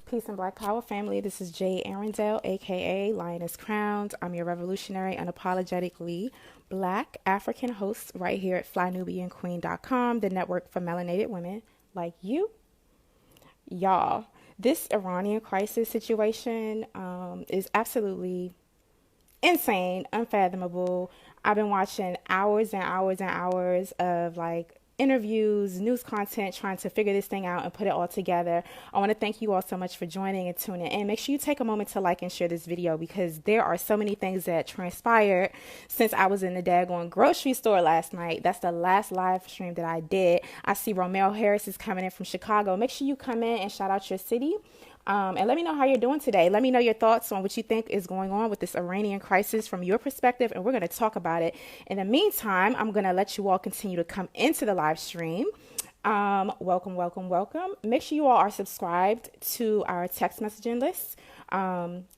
Peace and Black Power family. This is Jay Arundel, aka Lioness Crowned. I'm your revolutionary, unapologetically Black African host right here at flynubianqueen.com, the network for melanated women like you. Y'all, this Iranian crisis situation is absolutely insane, unfathomable. I've been watching hours and hours and hours of interviews, news content, trying to figure this thing out and put it all together. I want to thank you all so much for joining and tuning in. Make sure you take a moment to like and share this video because there are so many things that transpired since I was in the daggone grocery store last night. That's the last live stream that I did. I see Romeo Harris is coming in from Chicago. Make sure you come in and shout out your city. And let me know how you're doing today. Let me know your thoughts on what you think is going on with this Iranian crisis from your perspective, and we're going to talk about it. In the meantime, I'm going to let you all continue to come into the live stream. Welcome, welcome, welcome. Make sure you all are subscribed to our text messaging list.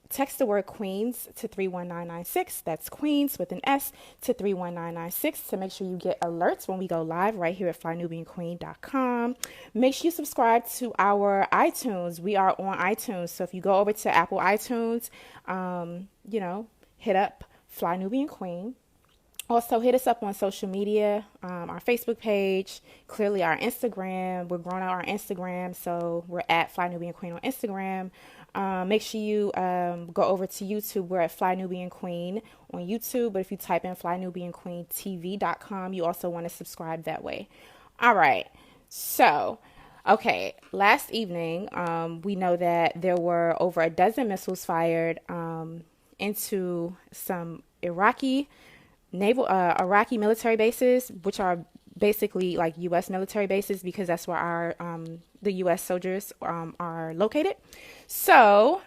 Text the word Queens to 31996. That's Queens with an S to 31996 to make sure you get alerts when we go live right here at flynubianqueen.com. Make sure you subscribe to our iTunes. We are on iTunes. So if you go over to Apple iTunes, hit up Fly Nubian Queen. Also, hit us up on social media, our Facebook page, clearly our Instagram. We're growing out our Instagram, so we're at Fly Nubian Queen on Instagram. Make sure you go over to YouTube. We're at Fly Nubian Queen on YouTube, but if you type in flynubianqueentv.com, you also want to subscribe that way. All right, so, okay, last evening, we know that there were over a dozen missiles fired into some Iraqi military bases, which are basically like U.S. military bases because that's where the U.S. soldiers are located. So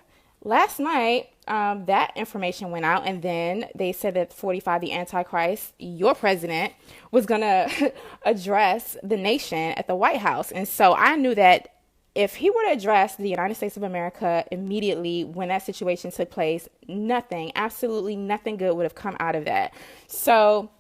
last night, that information went out, and then they said that 45, the Antichrist, your president, was going to address the nation at the White House. And so I knew that if he were to address the United States of America immediately when that situation took place, absolutely nothing good would have come out of that. So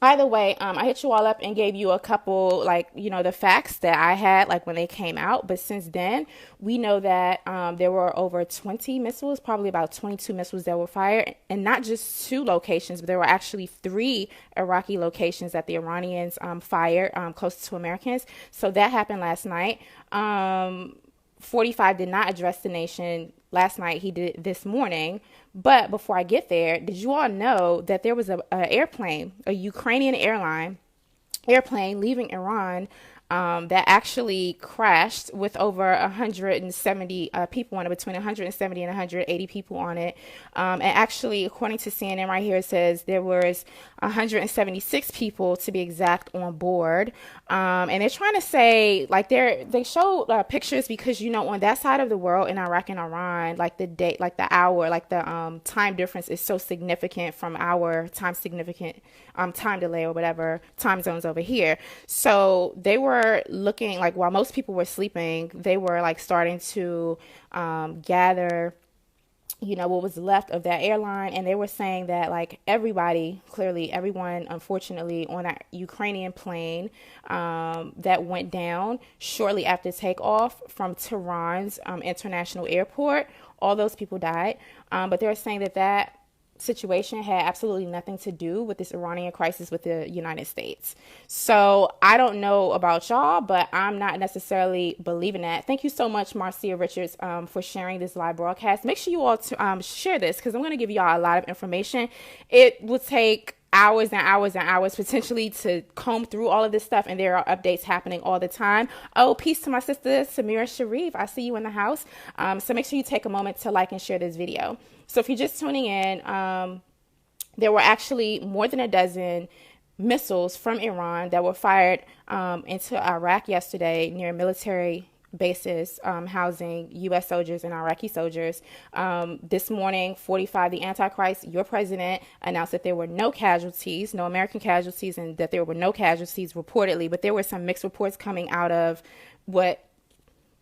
either way, I hit you all up and gave you a couple, the facts that I had, when they came out. But since then, we know that there were over 20 missiles, probably about 22 missiles that were fired. And not just two locations, but there were actually 3 Iraqi locations that the Iranians fired close to Americans. So that happened last night. 45 did not address the nation last night. He did it this morning. But before I get there, did you all know that there was a airplane, a Ukrainian airplane leaving Iran that actually crashed with over 170 people on it, between 170 and 180 people on it. And actually, according to CNN right here, it says there was 176 people to be exact on board. And they're trying to say, they showed pictures because, on that side of the world in Iraq and Iran, the day, the hour, the time difference is so significant from our time delay or whatever time zones over here. So they were looking while most people were sleeping, they were starting to gather what was left of that airline. And they were saying that everyone, unfortunately, on that Ukrainian plane that went down shortly after takeoff from Tehran's international airport, all those people died. But they were saying that situation had absolutely nothing to do with this Iranian crisis with the United States. So I don't know about y'all, but I'm not necessarily believing that. Thank you so much, Marcia Richards, for sharing this live broadcast. Make sure you all share this because I'm going to give y'all a lot of information. It will take hours and hours and hours potentially to comb through all of this stuff, and there are updates happening all the time. Oh, peace to my sister Samira Sharif. I see you in the house. So make sure you take a moment to like and share this video. So if you're just tuning in, there were actually more than a dozen missiles from Iran that were fired into Iraq yesterday near military bases housing U.S. soldiers and Iraqi soldiers. This morning, 45, the Antichrist, your president, announced that there were no casualties, no American casualties, and that there were no casualties reportedly. But there were some mixed reports coming out of what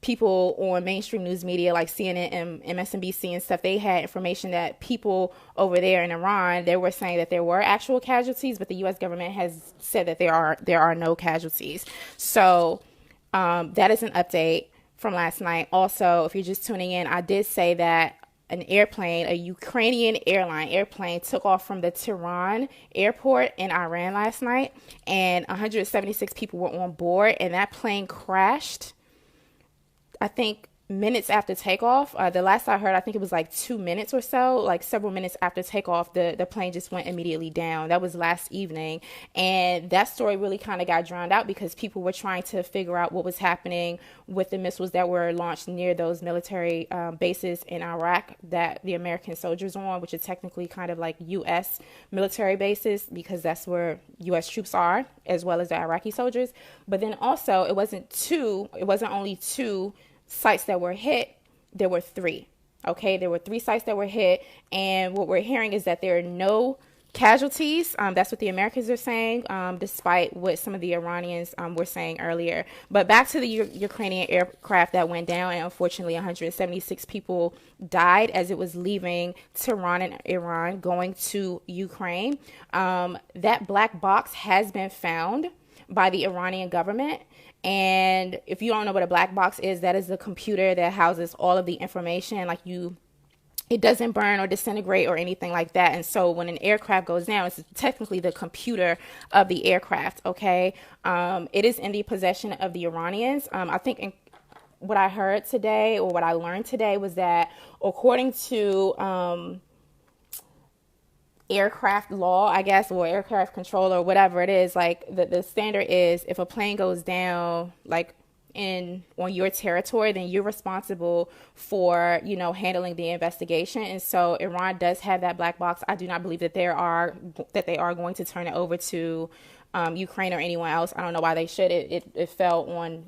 people on mainstream news media like CNN and MSNBC and stuff, they had information that people over there in Iran, they were saying that there were actual casualties, but the U.S. government has said that there are no casualties. So that is an update from last night. Also, if you're just tuning in, I did say that an airplane, a Ukrainian airplane, took off from the Tehran airport in Iran last night, and 176 people were on board, and that plane crashed, I think, minutes after takeoff. The last I heard, I think it was like 2 minutes or so, like several minutes after takeoff, the plane just went immediately down. That was last evening. And that story really kind of got drowned out because people were trying to figure out what was happening with the missiles that were launched near those military bases in Iraq that the American soldiers on, which is technically kind of like U.S. military bases because that's where U.S. troops are, as well as the Iraqi soldiers. But then also it wasn't only two sites that were hit, there were three. Okay, there were 3 sites that were hit, and what we're hearing is that there are no casualties. That's what the Americans are saying, despite what some of the Iranians were saying earlier. But back to the Ukrainian aircraft that went down, and unfortunately 176 people died as it was leaving Tehran and Iran going to Ukraine. That black box has been found by the Iranian government. And if you don't know what a black box is, that is the computer that houses all of the information. It doesn't burn or disintegrate or anything like that. And so when an aircraft goes down, it's technically the computer of the aircraft. Okay. It is in the possession of the Iranians. I think what I heard today, or what I learned today, was that according to, aircraft law, I guess, or aircraft control, or whatever it is, like the standard is if a plane goes down on your territory, then you're responsible for handling the investigation. And so Iran does have that black box. I do not believe that they are going to turn it over to Ukraine or anyone else. I don't know why they should. It fell on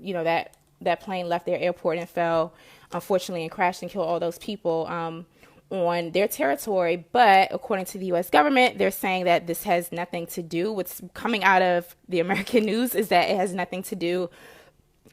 that plane left their airport and fell, unfortunately, and crashed and killed all those people on their territory. But according to the U.S. government, they're saying that this has nothing to do. What's coming out of the American news is that it has nothing to do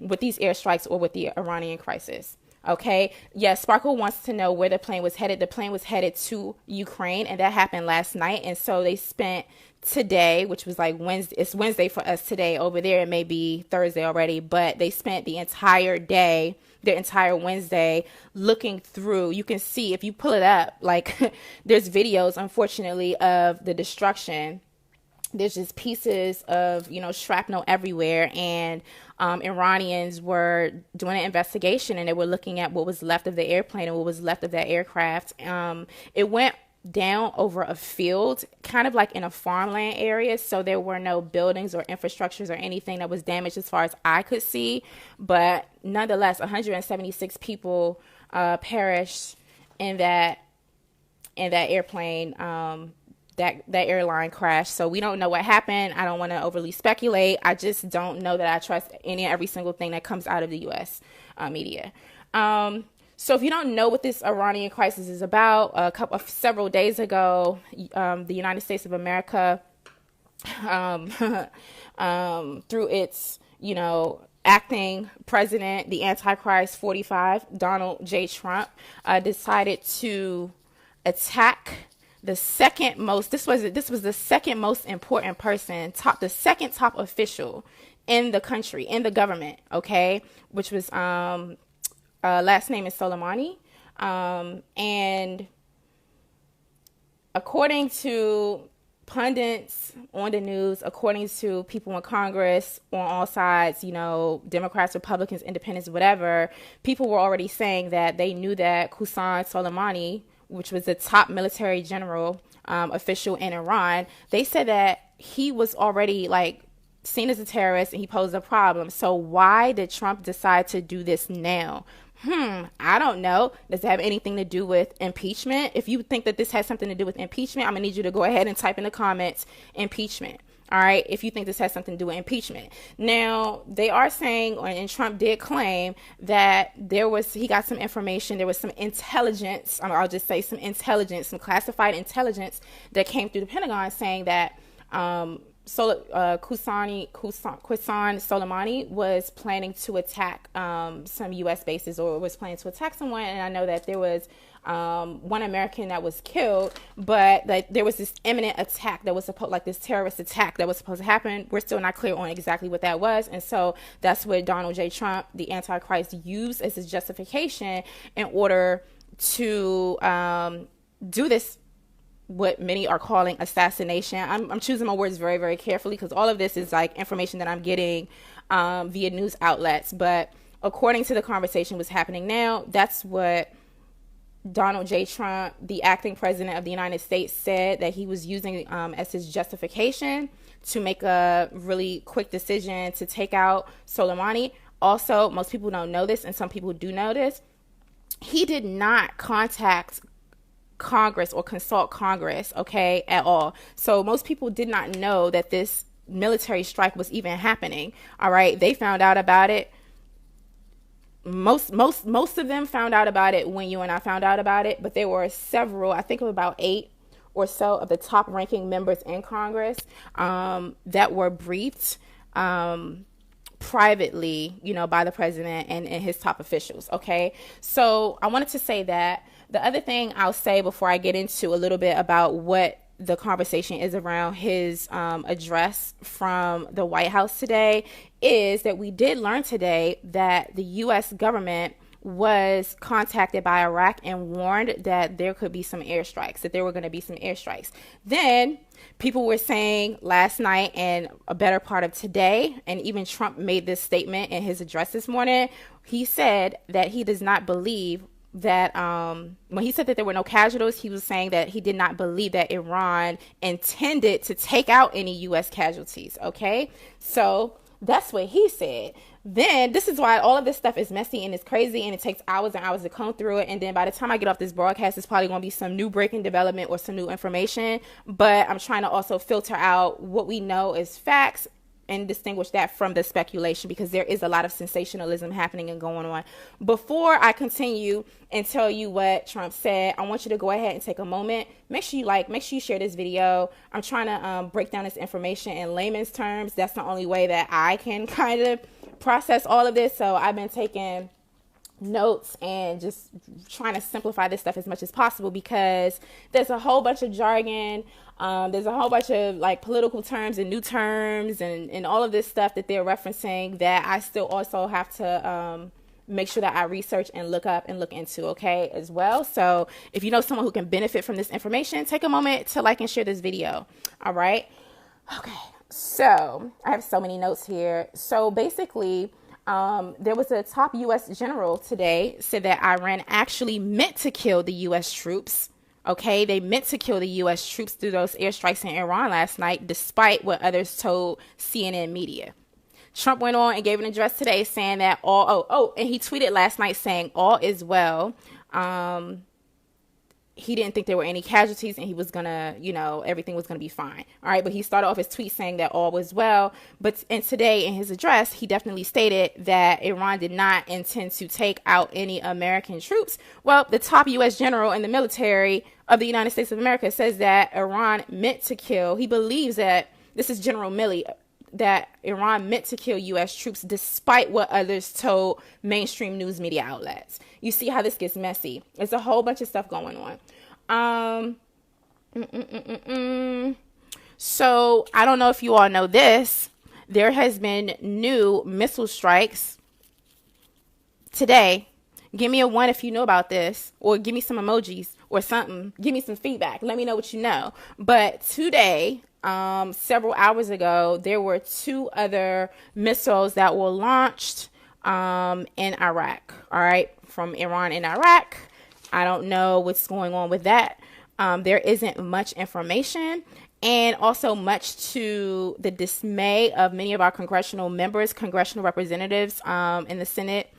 with these airstrikes or with the Iranian crisis. Okay. Yes. Sparkle wants to know where the plane was headed. The plane was headed to Ukraine, and that happened last night. And so they spent today, which was like Wednesday. It's Wednesday for us today. Over there, it may be Thursday already, but they spent the entire day, the entire Wednesday, looking through. You can see, if you pull it up, there's videos, unfortunately, of the destruction. There's just pieces of, shrapnel everywhere. And Iranians were doing an investigation, and they were looking at what was left of the airplane and what was left of that aircraft. It went down over a field, kind of like in a farmland area. So there were no buildings or infrastructures or anything that was damaged as far as I could see. But nonetheless, 176 people perished in that airplane, that airline crash. So we don't know what happened. I don't want to overly speculate. I just don't know that I trust any and every single thing that comes out of the U.S. Media. So if you don't know what this Iranian crisis is about, several days ago, the United States of America, through its, acting president, the Antichrist 45, Donald J. Trump, decided to attack the second most. This was the second most important person, the second top official in the country, in the government. Okay, which was last name is Soleimani, and according to pundits on the news, according to people in Congress on all sides, Democrats, Republicans, Independents, whatever, people were already saying that they knew that Qasem Soleimani, which was the top military general official in Iran, they said that he was already seen as a terrorist and he posed a problem. So why did Trump decide to do this now? I don't know. Does it have anything to do with impeachment? If you think that this has something to do with impeachment, I'm going to need you to go ahead and type in the comments, impeachment. All right. If you think this has something to do with impeachment. Now, they are saying, and Trump did claim that he got some information. There was some intelligence. I'll just say some intelligence, some classified intelligence that came through the Pentagon saying that, Qasem Soleimani was planning to attack some U.S. bases, or was planning to attack someone. And I know that there was one American that was killed, but like there was this imminent attack that was supposed, like this terrorist attack that was supposed to happen. We're still not clear on exactly what that was. And so that's what Donald J. Trump, the Antichrist, used as his justification in order to do this, what many are calling assassination. I'm choosing my words very, very carefully, because all of this is like information that I'm getting via news outlets. But according to the conversation was happening now, that's what Donald J. Trump, the acting president of the United States, said that he was using as his justification to make a really quick decision to take out Soleimani. Also, most people don't know this, and some people do know this. He did not contact Congress or consult Congress, okay, at all. So most people did not know that this military strike was even happening. All right, they found out about it. Most of them found out about it when you and I found out about it, but there were several, I think of about 8 or so of the top ranking members in Congress that were briefed privately, by the president and his top officials. Okay, so I wanted to say that. The other thing I'll say before I get into a little bit about what the conversation is around his address from the White House today is that we did learn today that the U.S. government was contacted by Iraq and warned that there could be some airstrikes, that there were going to be some airstrikes. Then people were saying last night and a better part of today, and even Trump made this statement in his address this morning. He said that he does not believe that when he said that there were no casualties, he was saying that he did not believe that Iran intended to take out any U.S. casualties. Okay, so that's what he said. Then this is why all of this stuff is messy and it's crazy, and it takes hours and hours to comb through it. And then by the time I get off this broadcast, it's probably going to be some new breaking development or some new information. But I'm trying to also filter out what we know as facts and distinguish that from the speculation, because there is a lot of sensationalism happening and going on. Before I continue and tell you what Trump said, I want you to go ahead and take a moment. Make sure you share this video. I'm trying to break down this information in layman's terms. That's the only way that I can kind of process all of this. So I've been taking notes and just trying to simplify this stuff as much as possible, because there's a whole bunch of jargon. There's a whole bunch of like political terms and new terms and all of this stuff that they're referencing that I still also have to make sure that I research and look up and look into, okay, as well. So if you know someone who can benefit from this information, take a moment to like and share this video. All right. Okay. So I have so many notes here. So basically, there was a top U.S. general today said that Iran actually meant to kill the U.S. troops. Okay, they meant to kill the U.S. troops through those airstrikes in Iran last night, despite what others told CNN media. Trump went on and gave an address today saying that and he tweeted last night saying all is well. He didn't think there were any casualties and he was gonna, everything was gonna be fine. All right, but he started off his tweet saying that all was well. And today in his address, he definitely stated that Iran did not intend to take out any American troops. Well, the top U.S. general in the military of the United States of America says that Iran meant to kill. He believes that, this is General Milley, that Iran meant to kill U.S. troops despite what others told mainstream news media outlets. You see how this gets messy. There's a whole bunch of stuff going on. So I don't know if you all know this. There has been new missile strikes today. Give me a 1 if you know about this, or give me some emojis or something. Give me some feedback. Let me know what you know. But today, several hours ago, there were 2 other missiles that were launched in Iraq. All right, from Iran in Iraq. I don't know what's going on with that. There isn't much information, and also much to the dismay of many of our congressional members, congressional representatives in the Senate,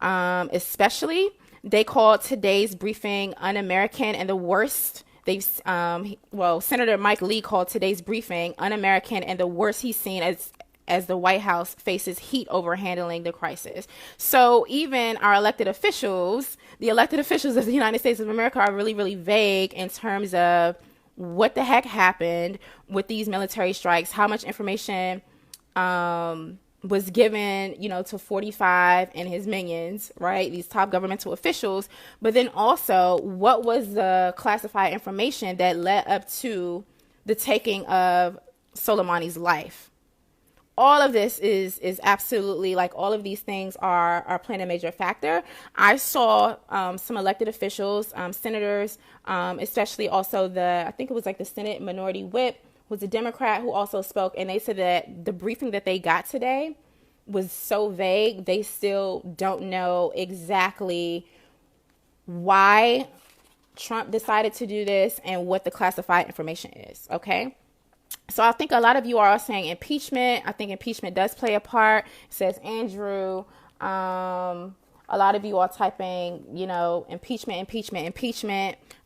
especially. They called today's briefing un-American and the worst. Senator Mike Lee called today's briefing un-American and the worst he's seen as the White House faces heat over handling the crisis. So even our elected officials, the elected officials of the United States of America, are really, really vague in terms of what the heck happened with these military strikes, how much information was given, to 45 and his minions, right? These top governmental officials. But then also, what was the classified information that led up to the taking of Soleimani's life? All of this is absolutely, like, all of these things are playing a major factor. I saw some elected officials, senators, especially also I think it was like the Senate Minority Whip was a Democrat who also spoke, and they said that the briefing that they got today was so vague. They still don't know exactly why Trump decided to do this and what the classified information is. Okay. So I think a lot of you are saying impeachment. I think impeachment does play a part. It says Andrew. A lot of you are typing, impeachment.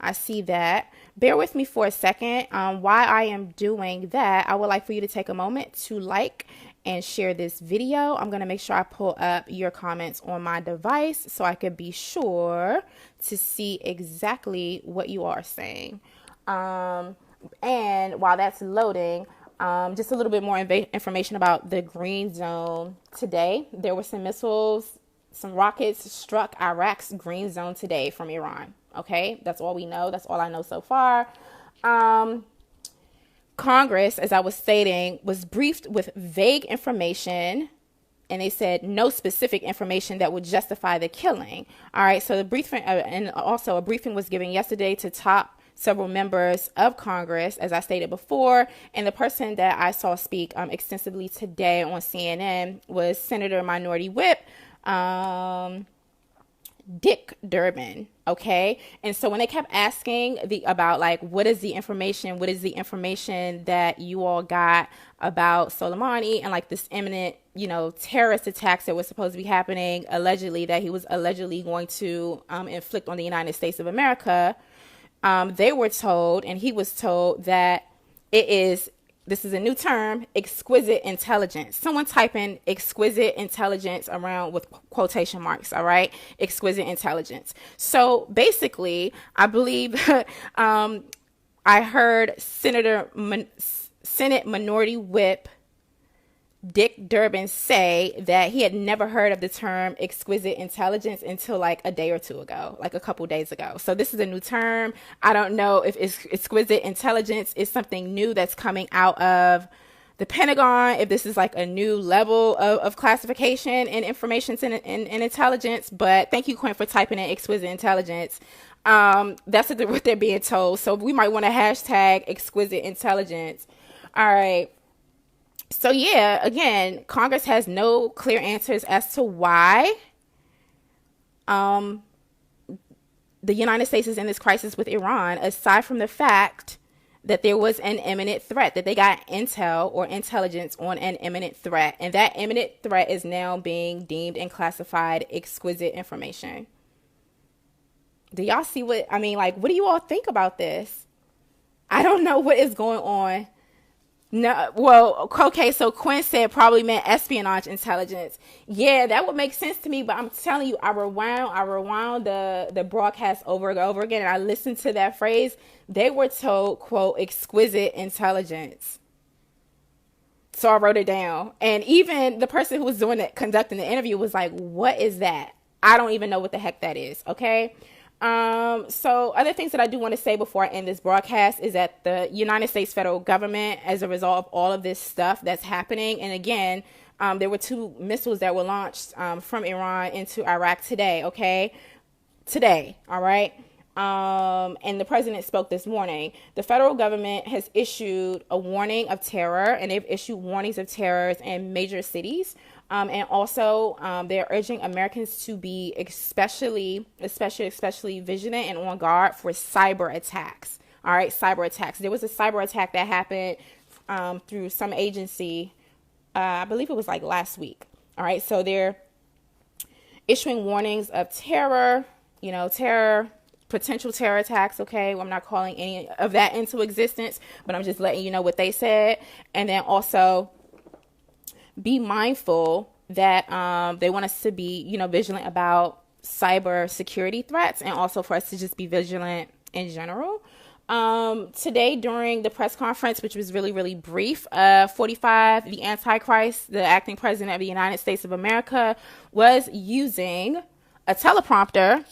I see that. Bear with me for a second. While I am doing that, I would like for you to take a moment to like and share this video. I'm going to make sure I pull up your comments on my device so I can be sure to see exactly what you are saying. And while that's loading, just a little bit more information about the green zone today. There were some missiles, some rockets struck Iraq's green zone today from Iran. Okay, that's all we know. That's all I know so far. Congress, as I was stating, was briefed with vague information, and they said no specific information that would justify the killing. All right, so the briefing, and also a briefing was given yesterday to several members of Congress, as I stated before, and the person that I saw speak extensively today on CNN was Senator Minority Whip, Dick Durbin. Okay. And so when they kept asking about like, what is the information that you all got about Soleimani and like this imminent, terrorist attacks that was supposed to be happening, that he was allegedly going to inflict on the United States of America, they were told, and he was told, that this is a new term, exquisite intelligence. Someone type in exquisite intelligence around with quotation marks, all right? Exquisite intelligence. So basically, I believe I heard Senate Minority Whip Dick Durbin say that he had never heard of the term exquisite intelligence until like a day or two ago, like a couple days ago. So this is a new term. I don't know if exquisite intelligence is something new that's coming out of the Pentagon, if this is like a new level of classification and information and intelligence. But thank you, Quinn, for typing in exquisite intelligence. That's what they're being told. So we might want to hashtag exquisite intelligence. All right. So yeah, again, Congress has no clear answers as to why the United States is in this crisis with Iran, aside from the fact that there was an imminent threat, that they got intel or intelligence on an imminent threat. And that imminent threat is now being deemed and classified exquisite information. Do y'all see what do you all think about this? I don't know what is going on. No, well, okay, so Quinn said probably meant espionage intelligence. Yeah, that would make sense to me, but I'm telling you, I rewound the broadcast over and over again, and I listened to that phrase. They were told, quote, exquisite intelligence. So I wrote it down. And even the person who was conducting the interview was like, what is that? I don't even know what the heck that is, okay? So other things that I do want to say before I end this broadcast is that the United States federal government, as a result of all of this stuff that's happening, and again, there were 2 missiles that were launched from Iran into Iraq today, okay? Today, all right? And the president spoke this morning. The federal government has issued a warning of terror, and they've issued warnings of terrors in major cities. And also, they're urging Americans to be especially vigilant and on guard for cyber attacks. All right, cyber attacks. There was a cyber attack that happened through some agency. I believe it was like last week. All right, so they're issuing warnings of terror, potential terror attacks. Okay, well, I'm not calling any of that into existence, but I'm just letting you know what they said. And then also, be mindful that they want us to be, vigilant about cyber security threats, and also for us to just be vigilant in general. Today during the press conference, which was really, really brief, 45, the Antichrist, the acting president of the United States of America, was using a teleprompter.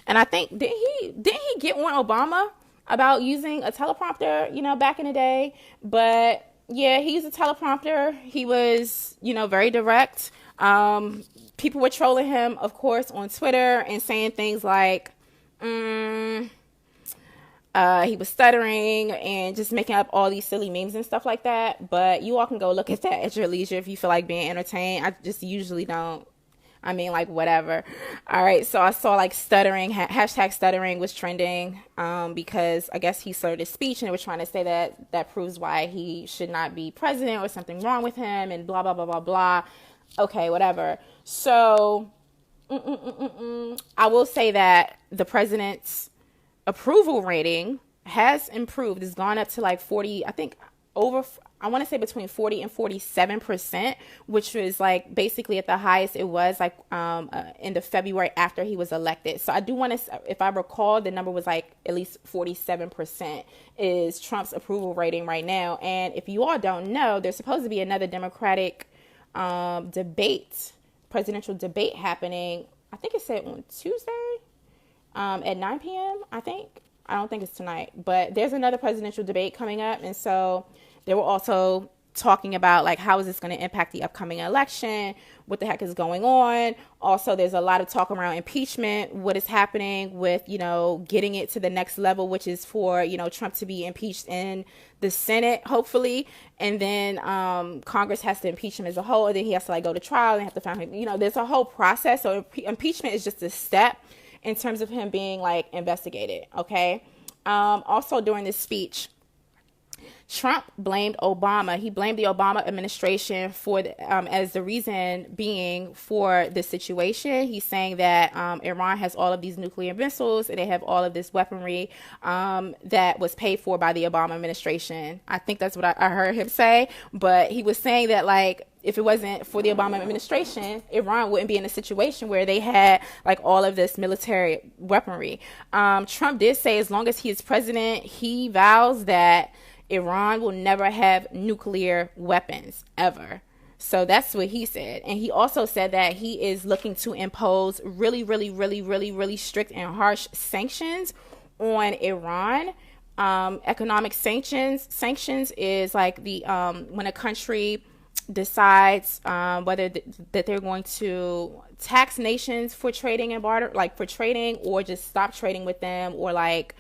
And I think, didn't he get on Obama about using a teleprompter, back in the day? But yeah, he used a teleprompter. He was, very direct. People were trolling him, of course, on Twitter and saying things like, he was stuttering and just making up all these silly memes and stuff like that. But you all can go look at that at your leisure if you feel like being entertained. I just usually don't. I mean, like, whatever. All right. So I saw like stuttering, hashtag stuttering was trending because I guess he slurred his speech and they were trying to say that proves why he should not be president or something wrong with him and blah, blah, blah, blah, blah. Okay, whatever. So I will say that the president's approval rating has improved. It's gone up to like 40, I think I want to say between 40 and 47%, which was like basically at the highest it was like in the February after he was elected. So I do want to, if I recall, the number was like at least 47% is Trump's approval rating right now. And if you all don't know, there's supposed to be another Democratic presidential debate happening. I think it said on Tuesday at 9 p.m. I don't think it's tonight, but there's another presidential debate coming up. And so they were also talking about like, how is this going to impact the upcoming election? What the heck is going on? Also, there's a lot of talk around impeachment. What is happening with, getting it to the next level, which is for, Trump to be impeached in the Senate, hopefully. And then Congress has to impeach him as a whole. And then he has to like go to trial and have to find him. There's a whole process. So impeachment is just a step in terms of him being like investigated. Okay. Also during this speech, Trump blamed Obama. He blamed the Obama administration for as the reason being for this situation. He's saying that Iran has all of these nuclear missiles and they have all of this weaponry that was paid for by the Obama administration. I think that's what I heard him say. But he was saying that like, if it wasn't for the Obama administration, Iran wouldn't be in a situation where they had like all of this military weaponry. Trump did say as long as he is president, he vows that Iran will never have nuclear weapons ever. So that's what he said. And he also said that he is looking to impose really, really, really, really, really strict and harsh sanctions on Iran. Economic sanctions is like the when a country decides whether that they're going to tax nations for trading and barter, like for trading, or just stop trading with them, or like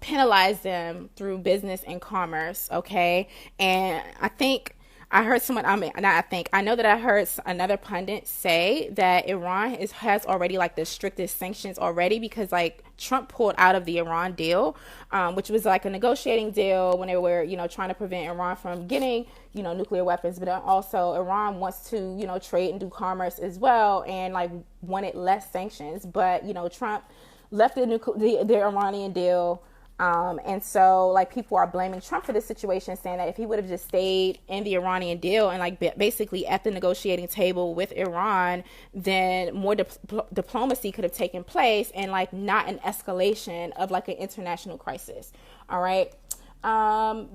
penalize them through business and commerce. Okay. And I heard someone, I know that I heard another pundit say that Iran has already like the strictest sanctions already because like Trump pulled out of the Iran deal, which was like a negotiating deal when they were, trying to prevent Iran from getting, nuclear weapons. But also Iran wants to, trade and do commerce as well and like wanted less sanctions. But, Trump left the Iranian deal. And so like people are blaming Trump for this situation, saying that if he would have just stayed in the Iranian deal and like basically at the negotiating table with Iran, then more diplomacy could have taken place and like not an escalation of like an international crisis. All right.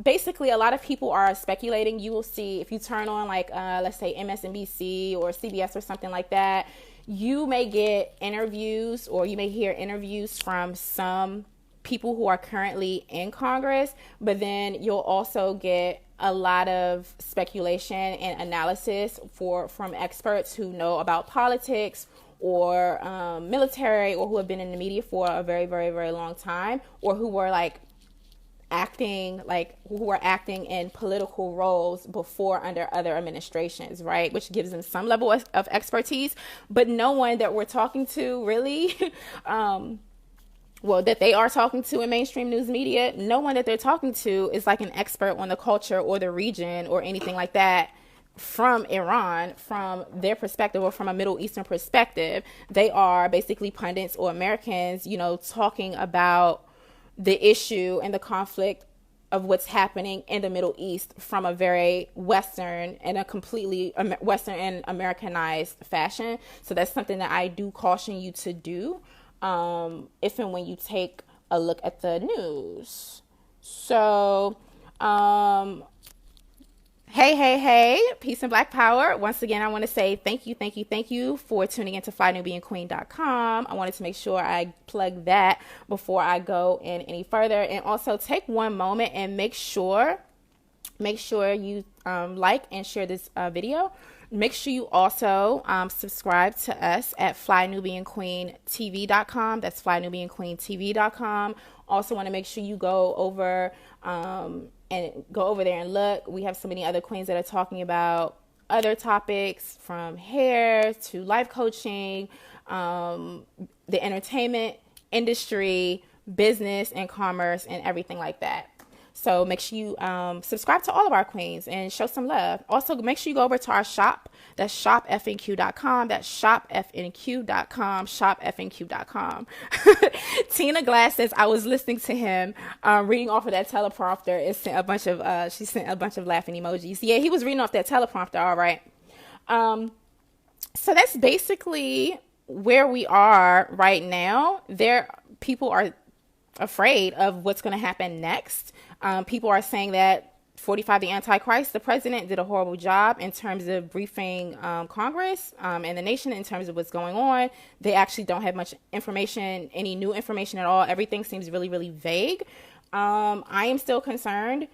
Basically a lot of people are speculating. You will see if you turn on like, let's say MSNBC or CBS or something like that, you may get interviews or you may hear interviews from some people who are currently in Congress, but then you'll also get a lot of speculation and analysis from experts who know about politics or military, or who have been in the media for a very, very, very long time, or who were acting in political roles before under other administrations, right? Which gives them some level of expertise, but no one that we're talking to really that they are talking to in mainstream news media, no one that they're talking to is like an expert on the culture or the region or anything like that from Iran, from their perspective or from a Middle Eastern perspective. They are basically pundits or Americans, talking about the issue and the conflict of what's happening in the Middle East from a very Western and a completely Western and Americanized fashion. So that's something that I do caution you to do. If and when you take a look at the news. So, hey, peace and black power. Once again, I want to say thank you for tuning into FlyNubianQueen.com. I wanted to make sure I plug that before I go in any further. And also take one moment and make sure you like and share this video. Make sure you also subscribe to us at FlyNubianQueenTV.com. That's FlyNubianQueenTV.com. Also want to make sure you go over there and look. We have so many other queens that are talking about other topics, from hair to life coaching, the entertainment industry, business and commerce, and everything like that. So make sure you subscribe to all of our queens and show some love. Also, make sure you go over to our shop. That's shopfnq.com. That's shopfnq.com. Shopfnq.com. Tina Glass says, I was listening to him reading off of that teleprompter. It sent a bunch of she sent a bunch of laughing emojis. Yeah, he was reading off that teleprompter. All right. So that's basically where we are right now. People are afraid of what's going to happen next. People are saying that 45, the Antichrist, the president, did a horrible job in terms of briefing Congress and the nation in terms of what's going on. They actually don't have much information, any new information at all. Everything seems really, really vague. I am still concerned,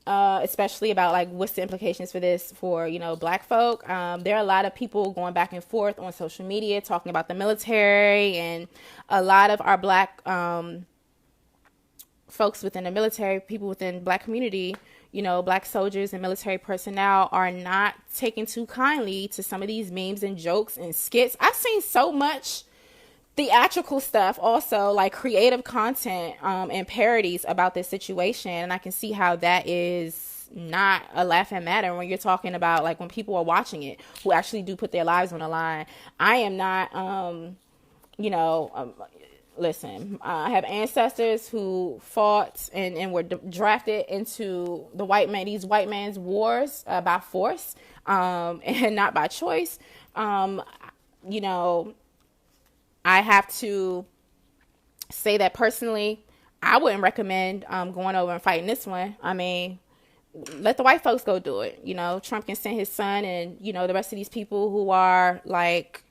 especially about like what's the implications for this for, black folk. There are a lot of people going back and forth on social media talking about the military, and a lot of our black folks within the military, people within black community, black soldiers and military personnel are not taking too kindly to some of these memes and jokes and skits. I've seen so much theatrical stuff, also like creative content and parodies about this situation. And I can see how that is not a laughing matter when you're talking about like when people are watching it who actually do put their lives on the line. I am not, listen, I have ancestors who fought and were drafted into these white man's wars by force and not by choice. I have to say that personally, I wouldn't recommend going over and fighting this one. I mean, let the white folks go do it. Trump can send his son and, the rest of these people who are like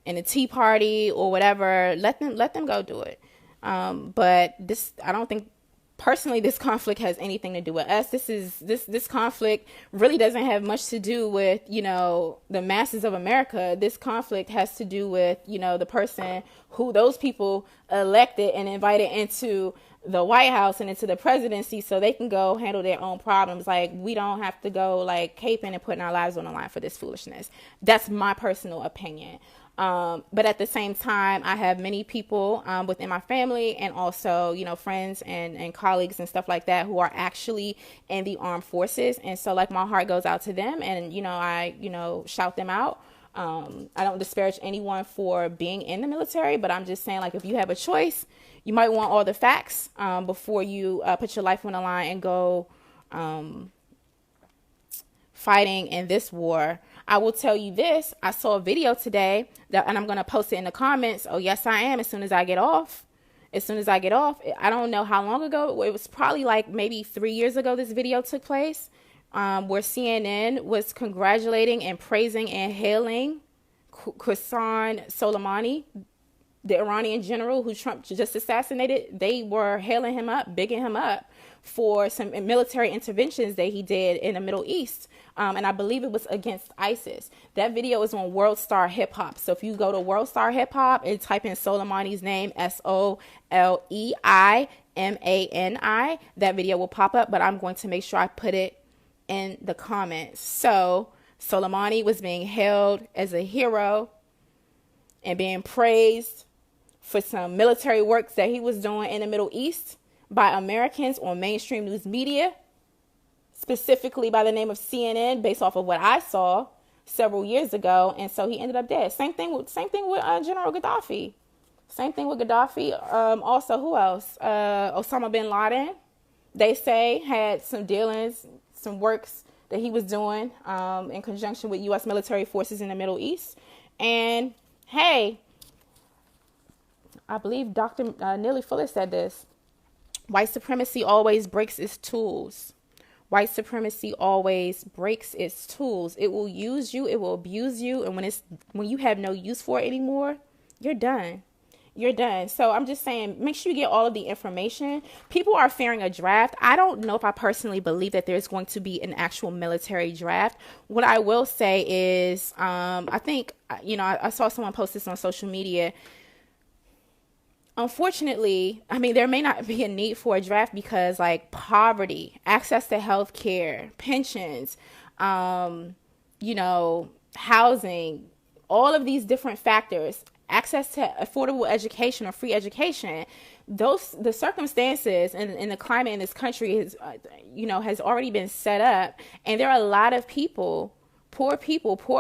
in the Tea Party or whatever, let them go do it. But I don't think personally this conflict has anything to do with us. This conflict really doesn't have much to do with, the masses of America. This conflict has to do with, the person who those people elected and invited into the White House and into the presidency so they can go handle their own problems. Like, we don't have to go like caping and putting our lives on the line for this foolishness. That's my personal opinion. But at the same time, I have many people within my family and also, friends and colleagues and stuff like that who are actually in the armed forces. And so like my heart goes out to them and, I shout them out. I don't disparage anyone for being in the military, but I'm just saying, like, if you have a choice, you might want all the facts before you put your life on the line and go fighting in this war. I will tell you this. I saw a video today and I'm going to post it in the comments. Oh, yes, I am. As soon as I get off. I don't know how long ago. It was probably like maybe 3 years ago this video took place, where CNN was congratulating and praising and hailing Qasem Soleimani, the Iranian general who Trump just assassinated. They were hailing him up, bigging him up for some military interventions that he did in the Middle East. And I believe it was against ISIS. That video is on World Star Hip Hop. So if you go to World Star Hip Hop and type in Soleimani's name, Soleimani, that video will pop up, but I'm going to make sure I put it in the comments. So Soleimani was being hailed as a hero and being praised for some military works that he was doing in the Middle East by Americans on mainstream news media, specifically by the name of CNN, based off of what I saw several years ago. And so he ended up dead. Same thing with General Gaddafi. Also, who else? Osama bin Laden, they say, had some dealings, some works that he was doing in conjunction with U.S. military forces in the Middle East. And hey, I believe Dr. Neely Fuller said this. White supremacy always breaks its tools. White supremacy always breaks its tools. It will use you, it will abuse you, and when you have no use for it anymore, you're done. You're done. So I'm just saying, make sure you get all of the information. People are fearing a draft. I don't know if I personally believe that there's going to be an actual military draft. What I will say is, I think, I saw someone post this on social media. Unfortunately, I mean, there may not be a need for a draft because, like, poverty, access to health care, pensions, housing, all of these different factors, access to affordable education or free education, the circumstances and the climate in this country has already been set up. And there are a lot of people, poor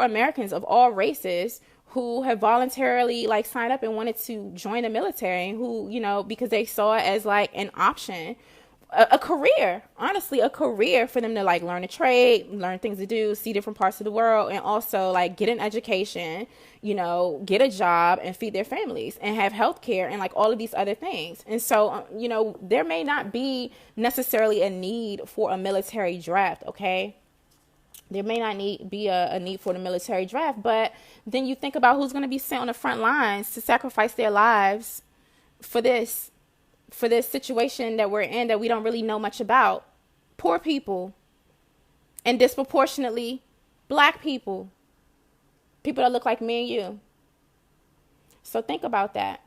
Americans of all races who have voluntarily like signed up and wanted to join the military, and who, because they saw it as like an option, a career, honestly, a career for them to like learn a trade, learn things to do, see different parts of the world, and also like get an education, get a job and feed their families and have health care and like all of these other things. And so, there may not be necessarily a need for a military draft. Okay. There may not be a need for the military draft, but then you think about who's going to be sent on the front lines to sacrifice their lives for this situation that we're in that we don't really know much about. Poor people, and disproportionately Black people that look like me and you. So think about that.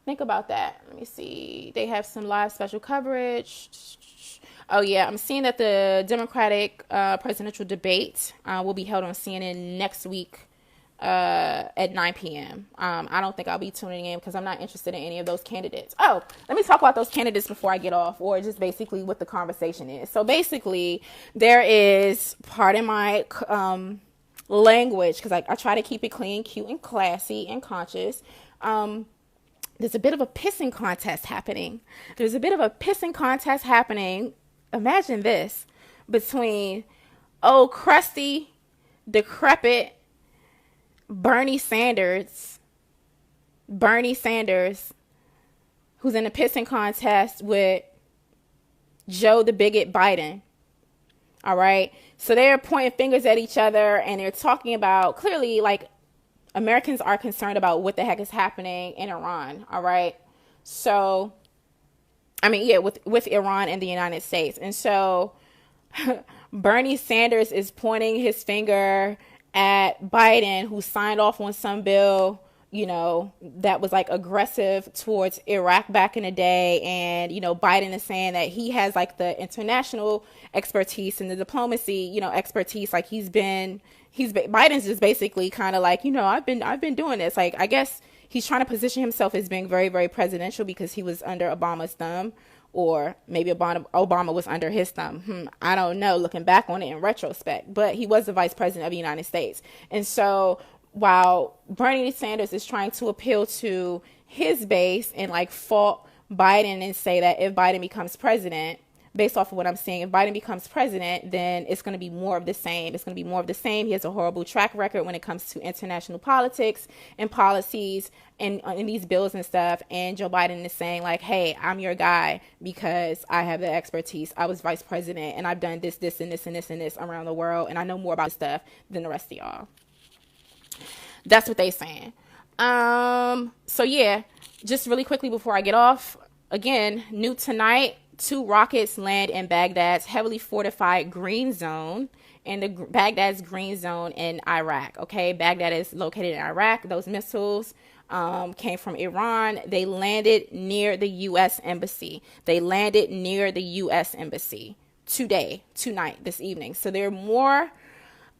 Let me see. They have some live special coverage. Oh yeah, I'm seeing that the Democratic presidential debate will be held on CNN next week at 9 p.m. I don't think I'll be tuning in because I'm not interested in any of those candidates. Oh, let me talk about those candidates before I get off, or just basically what the conversation is. So basically, there is, pardon my language, because I try to keep it clean, cute, and classy and conscious. There's a bit of a pissing contest happening. Imagine this, between old crusty, decrepit Bernie Sanders, who's in a pissing contest with Joe the bigot Biden. All right. So they're pointing fingers at each other, and they're talking about, clearly, like, Americans are concerned about what the heck is happening in Iran. All right. So, I mean, yeah, with Iran and the United States. And so Bernie Sanders is pointing his finger at Biden, who signed off on some bill, that was like aggressive towards Iraq back in the day. And, Biden is saying that he has like the international expertise and the diplomacy, expertise. Like Biden's just basically kind of like, I've been doing this. Like, I guess he's trying to position himself as being very, very presidential because he was under Obama's thumb, or maybe Obama was under his thumb. I don't know, looking back on it in retrospect, but he was the vice president of the United States. And so while Bernie Sanders is trying to appeal to his base and like fault Biden and say that if Biden becomes president, based off of what I'm seeing, if Biden becomes president, then it's going to be more of the same. He has a horrible track record when it comes to international politics and policies and in these bills and stuff. And Joe Biden is saying like, hey, I'm your guy because I have the expertise. I was vice president and I've done this, and this around the world. And I know more about this stuff than the rest of y'all. That's what they saying. So yeah, just really quickly before I get off, again, new tonight, 2 rockets land in Baghdad's heavily fortified green zone, Baghdad's green zone in Iraq. Okay, Baghdad is located in Iraq. Those missiles came from Iran. They landed near the U.S. Embassy. Tonight, this evening. So there are more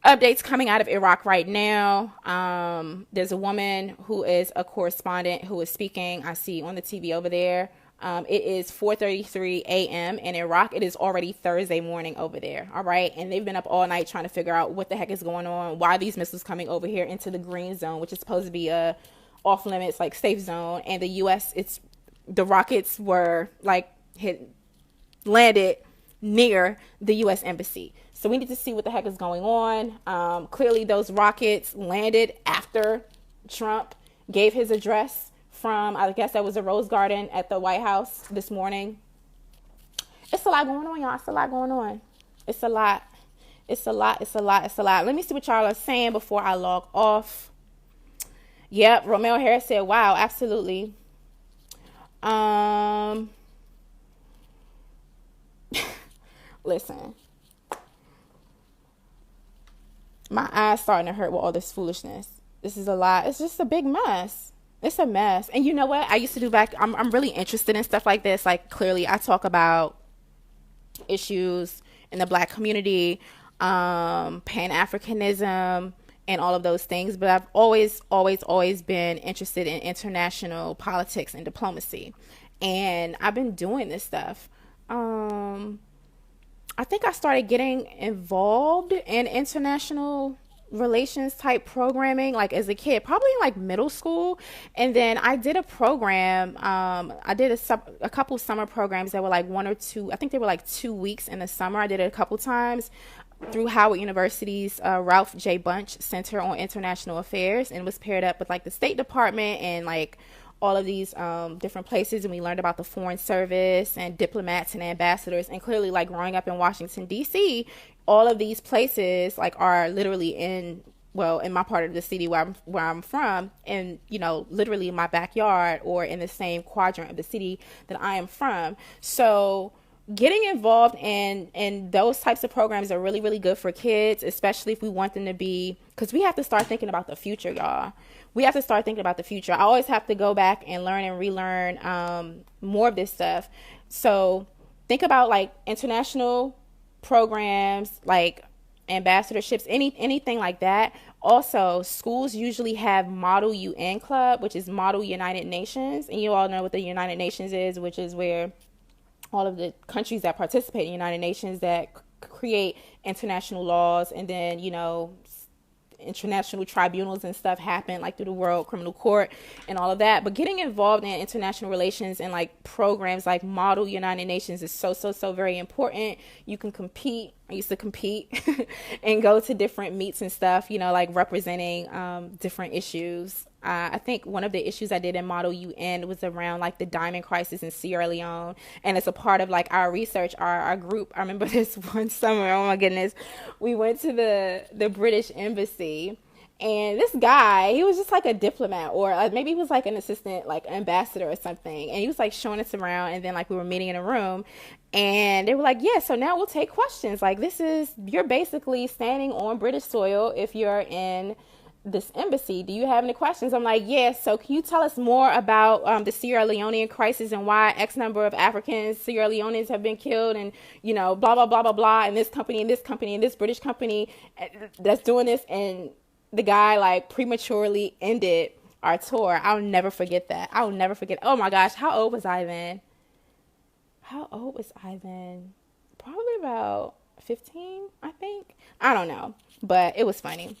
updates coming out of Iraq right now. There's a woman who is a correspondent who is speaking. I see on the TV over there. It is 4:33 a.m. in Iraq. It is already Thursday morning over there. All right. And they've been up all night trying to figure out what the heck is going on. Why are these missiles coming over here into the green zone, which is supposed to be a off limits, like safe zone. And the U.S., the rockets were like landed near the U.S. Embassy. So we need to see what the heck is going on. Clearly those rockets landed after Trump gave his address from, I guess that was a Rose Garden at the White House this morning. It's a lot going on, y'all. It's a lot going on. It's a lot. It's a lot. It's a lot. It's a lot. Let me see what y'all are saying before I log off. Yep. Romeo Harris said, wow, absolutely. Listen. My eyes starting to hurt with all this foolishness. This is a lot. It's just a big mess. It's a mess. And you know what? I used to do I'm really interested in stuff like this. Like, clearly I talk about issues in the Black community, Pan-Africanism, and all of those things. But I've always been interested in international politics and diplomacy. And I've been doing this stuff. I think I started getting involved in international relations type programming like as a kid, probably in like middle school. And then I did a program. I did a couple summer programs that were like 1 or 2. I think they were like 2 weeks in the summer. I did it a couple times through Howard University's Ralph J. Bunche Center on International Affairs, and was paired up with like the State Department and like all of these different places. And we learned about the Foreign Service and diplomats and ambassadors. And clearly, like growing up in Washington, D.C., all of these places like are literally in my part of the city where I'm from, and, you know, literally in my backyard or in the same quadrant of the city that I am from. So getting involved in those types of programs are really, really good for kids, especially if we want them to be, because we have to start thinking about the future, y'all. We have to start thinking about the future. I always have to go back and learn and relearn more of this stuff. So think about like international programs, like ambassadorships, anything like that. Also, schools usually have Model UN Club, which is Model United Nations. And you all know what the United Nations is, which is where all of the countries that participate in the United Nations that create international laws, and then, you know, international tribunals and stuff happen like through the World Criminal Court and all of that. But getting involved in international relations and like programs like Model United Nations is so very important. You can compete. I used to compete and go to different meets and stuff, you know, like representing different issues. I think one of the issues I did in Model UN was around like the diamond crisis in Sierra Leone. And it's a part of like our research, our group. I remember this one summer, oh my goodness, we went to the British Embassy. And this guy, he was just like a diplomat, or maybe he was like an assistant, like ambassador or something. And he was like showing us around, and then like we were meeting in a room, and they were like, yeah, so now we'll take questions. Like, you're basically standing on British soil if you're in this embassy. Do you have any questions? I'm like, yeah, so can you tell us more about the Sierra Leonean crisis and why X number of Africans, Sierra Leoneans have been killed, and, you know, blah, blah, blah, blah, blah, and this company and this company and this British company that's doing this. And the guy like prematurely ended our tour. I'll never forget that. I'll never forget. Oh my gosh. How old was I then? Probably about 15, I think. I don't know, but it was funny.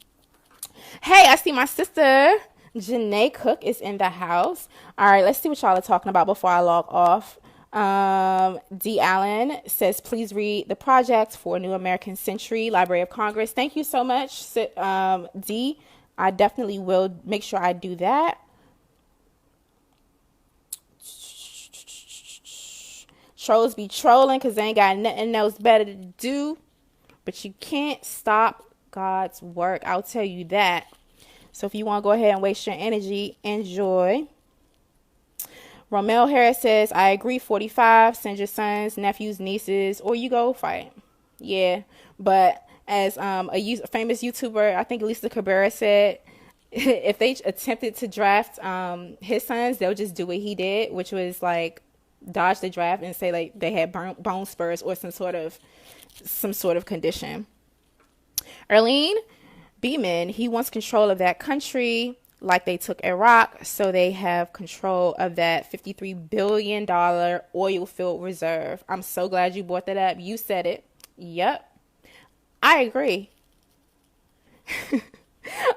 Hey, I see my sister Janae Cook is in the house. All right, let's see what y'all are talking about before I log off. D. Allen says, please read the project for New American Century, Library of Congress. Thank you so much, D. I definitely will make sure I do that. Trolls be trolling because they ain't got nothing else better to do. But you can't stop God's work. I'll tell you that. So if you want to go ahead and waste your energy, enjoy. Romel Harris says, I agree, 45, send your sons, nephews, nieces, or you go fight. Yeah, but as a famous YouTuber, I think Lisa Cabrera said, if they attempted to draft his sons, they'll just do what he did, which was like dodge the draft and say like they had bone spurs or some sort of condition. Erlene Beeman, he wants control of that country like they took Iraq, so they have control of that $53 billion oil field reserve. I'm so glad you brought that up. You said it. Yep. I agree.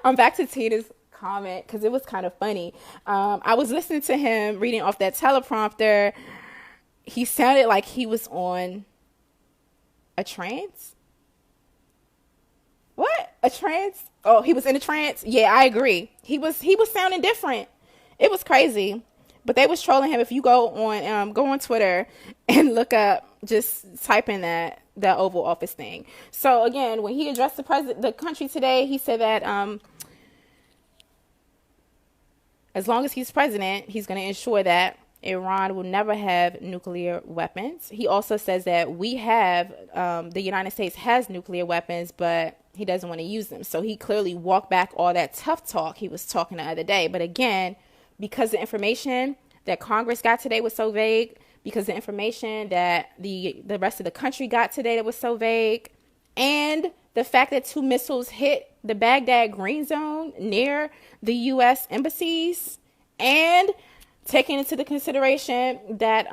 I'm back to Tina's comment because it was kind of funny. I was listening to him reading off that teleprompter. He sounded like he was on a trance. What? A trance? Oh, he was in a trance? Yeah, I agree. He was sounding different. It was crazy. But they was trolling him. If you go on Twitter and look up, just type in that Oval Office thing. So again, when he addressed the country today, he said that as long as he's president, he's going to ensure that Iran will never have nuclear weapons. He also says that the United States has nuclear weapons, but he doesn't want to use them. So he clearly walked back all that tough talk he was talking the other day. But again, because the information that Congress got today was so vague, because the information that the rest of the country got today that was so vague, and the fact that 2 missiles hit the Baghdad green zone near the U.S. embassies, and taking into the consideration that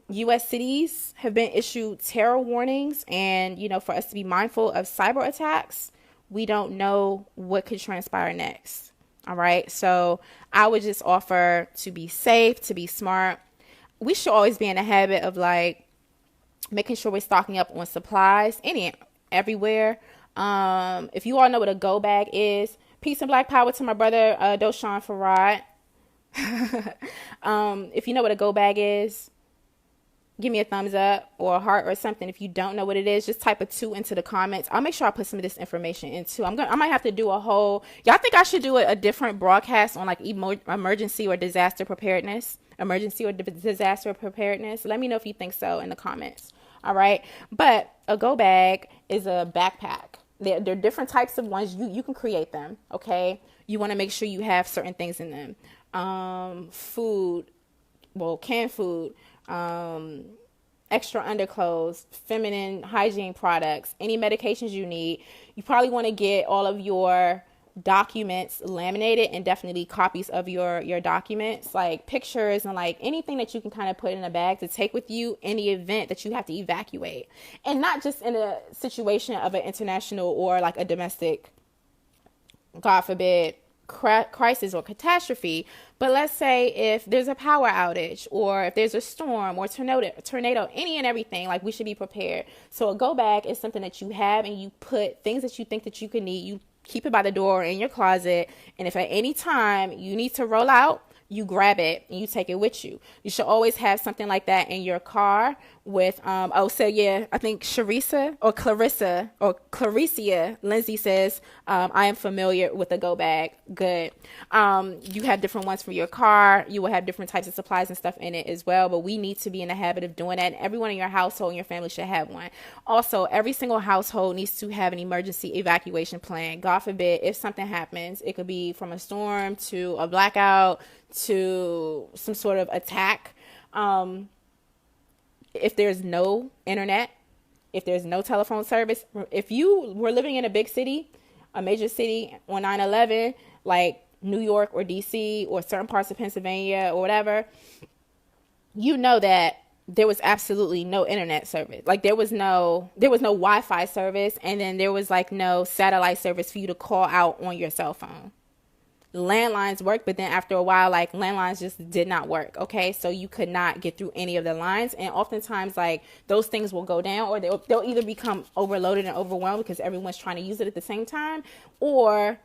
U.S. cities have been issued terror warnings, and, for us to be mindful of cyber attacks, we don't know what could transpire next. All right. So I would just offer to be safe, to be smart. We should always be in the habit of making sure we're stocking up on supplies everywhere. If you all know what a go bag is, peace and black power to my brother, Doshan Farad. If you know what a go bag is, give me a thumbs up or a heart or something. If you don't know what it is, just type a 2 into the comments. I'll make sure I put some of this information in too. I might have to do y'all think I should do a different broadcast on emergency or disaster preparedness? Let me know if you think so in the comments. All right. But a go bag is a backpack. There are different types of ones. You can create them. Okay. You want to make sure you have certain things in them. Canned food, extra underclothes, feminine hygiene products, any medications you need. You probably want to get all of your documents laminated, and definitely copies of your documents, like pictures and anything that you can kind of put in a bag to take with you in the event that you have to evacuate, and not just in a situation of an international or a domestic, God forbid, crisis or catastrophe. But let's say if there's a power outage, or if there's a storm or tornado, any and everything, we should be prepared. So a go bag is something that you have, and you put things that you think that you could need. You keep it by the door or in your closet, and if at any time you need to roll out, you grab it and you take it with you. You should always have something like that in your car with, I think Clarissa Lindsay says, I am familiar with a go bag. Good. You have different ones for your car. You will have different types of supplies and stuff in it as well, but we need to be in the habit of doing that. And everyone in your household and your family should have one. Also, every single household needs to have an emergency evacuation plan. God forbid, if something happens, it could be from a storm to a blackout to some sort of attack. If there's no internet, if there's no telephone service, if you were living in a big city, a major city on 9/11, like New York or DC or certain parts of Pennsylvania or whatever, you know that there was absolutely no internet service. There was no Wi-Fi service, and then there was no satellite service for you to call out on your cell phone. Landlines worked, but then after a while, landlines just did not work. Okay. So you could not get through any of the lines. And oftentimes those things will go down, or they'll either become overloaded and overwhelmed because everyone's trying to use it at the same time, or,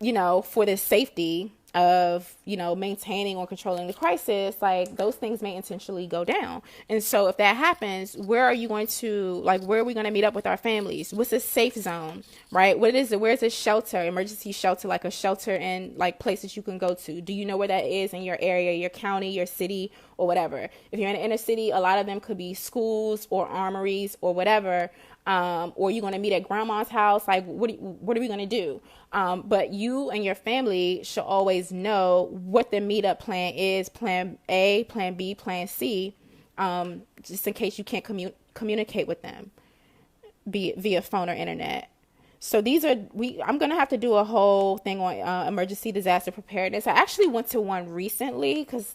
for the safety of, maintaining or controlling the crisis, those things may intentionally go down. And so if that happens, where are we going to meet up with our families? What's a safe zone, right? Where's a shelter, emergency shelter, a shelter in places you can go to? Do you know where that is in your area, your county, your city, or whatever? If you're in the inner city, a lot of them could be schools or armories or whatever. Or you're going to meet at grandma's house. What are we going to do? But you and your family should always know what the meetup plan is, plan A, plan B, plan C, just in case you can't communicate with them via phone or internet. So I'm going to have to do a whole thing on emergency disaster preparedness. I actually went to one recently because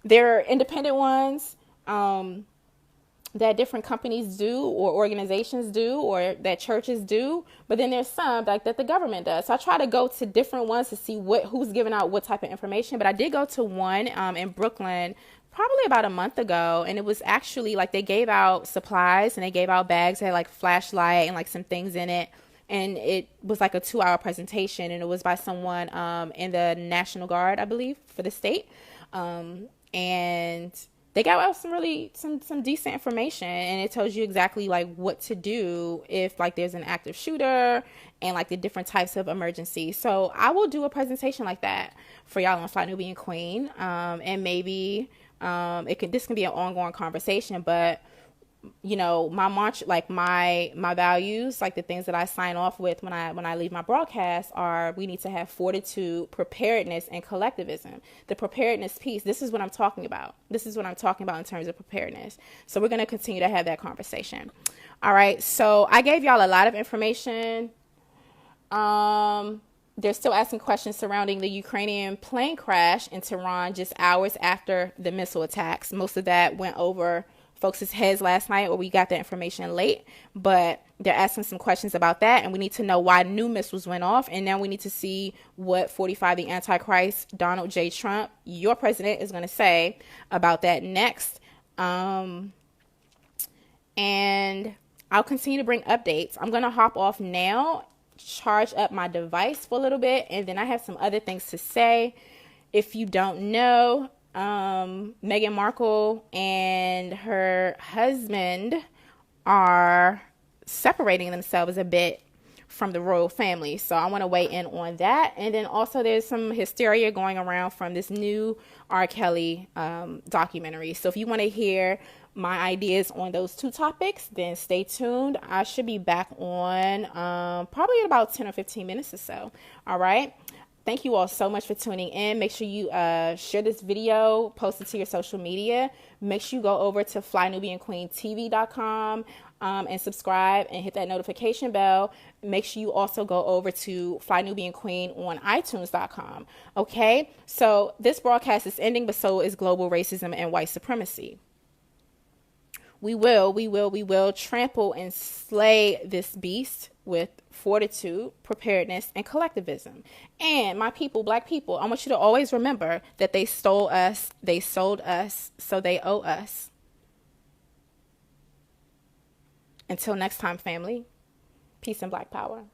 there are independent ones, that different companies do, or organizations do, or that churches do, but then there's some that the government does. So I try to go to different ones to see who's giving out what type of information. But I did go to one in Brooklyn probably about a month ago, and it was actually they gave out supplies, and they gave out bags that had flashlight and some things in it and it was like a 2-hour presentation, and it was by someone in the National Guard, I believe, for the state. And they got out some decent information, and it tells you exactly like what to do if like there's an active shooter and like the different types of emergencies. So I will do a presentation like that for y'all on Fly Nubian Queen, and maybe this can be an ongoing conversation, but my mantra, like my values, like the things that I sign off with when I leave my broadcast are: we need to have fortitude, preparedness, and collectivism. The preparedness piece, this is what I'm talking about. This is what I'm talking about in terms of preparedness. So we're going to continue to have that conversation. All right. So I gave y'all a lot of information. They're still asking questions surrounding the Ukrainian plane crash in Tehran just hours after the missile attacks. Most of that went over folks' heads last night, or we got that information late, but they're asking some questions about that, and we need to know why new missiles went off, and now we need to see what 45, the Antichrist, Donald J. Trump, your president, is going to say about that next. And I'll continue to bring updates. I'm going to hop off now, charge up my device for a little bit, and then I have some other things to say. If you don't know, Meghan Markle and her husband are separating themselves a bit from the royal family. So I want to weigh in on that. And then also there's some hysteria going around from this new R. Kelly documentary. So if you want to hear my ideas on those two topics, then stay tuned. I should be back on probably in about 10 or 15 minutes or so. All right. Thank you all so much for tuning in. Make sure you share this video, post it to your social media. Make sure you go over to FlyNubianQueenTV.com and subscribe and hit that notification bell. Make sure you also go over to Fly Nubian Queen on iTunes.com. Okay, so this broadcast is ending, but so is global racism and white supremacy. We will trample and slay this beast with fortitude, preparedness, and collectivism. And my people, black people, I want you to always remember that they stole us, they sold us, so they owe us. Until next time, family, peace and black power.